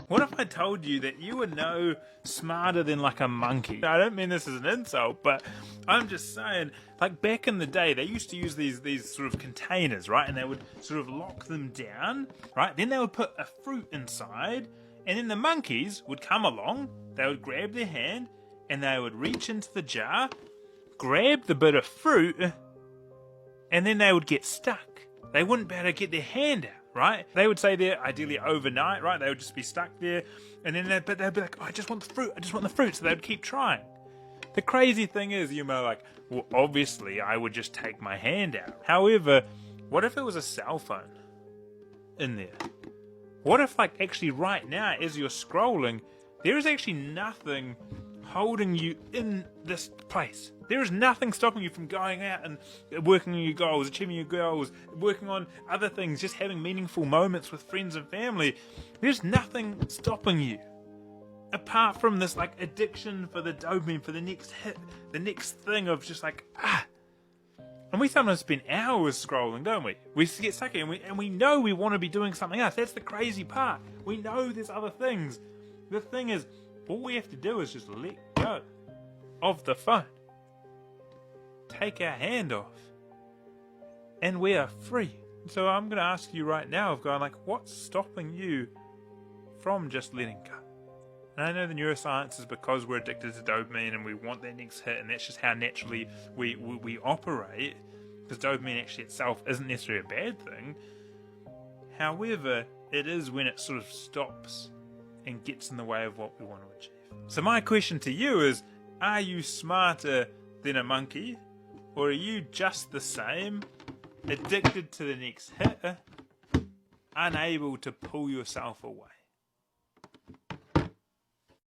What if I told you that you were no smarter than like a monkey? I don't mean this as an insult, but I'm just saying, like back in the day, they used to use these sort of containers, right? And they would sort of lock them down, right? Then they would put a fruit inside, and then the monkeys would come along, they would grab their hand, and they would reach into the jar, grab the bit of fruit, and then they would get stuck. They wouldn't be able to get their hand out. Right? They would stay there ideally overnight, right? They would just be stuck there, and then they'd be like, oh, I just want the fruit, I just want the fruit, so they would keep trying. The crazy thing is, you know, like, well, obviously I would just take my hand out. However, what if it was a cell phone in there? What if, like, actually right now, as you're scrolling, there is actually nothing holding you in this place. There is nothing stopping you from going out and working on your goals, achieving your goals, working on other things, just having meaningful moments with friends and family. There's nothing stopping you. Apart from this like addiction for the dopamine, for the next hit, the next thing of just like, And we sometimes spend hours scrolling, don't we? We get stuck in and we know we want to be doing something else. That's the crazy part. We know there's other things. The thing is, all we have to do is just let go of the phone. Take our hand off. And we are free. So I'm going to ask you right now of going like, what's stopping you from just letting go? And I know the neuroscience is because we're addicted to dopamine and we want that next hit, and that's just how naturally we operate, because dopamine actually itself isn't necessarily a bad thing. However, it is when it sort of stops and gets in the way of what we want to achieve. So my question to you is, are you smarter than a monkey? Or are you just the same, addicted to the next hit, unable to pull yourself away?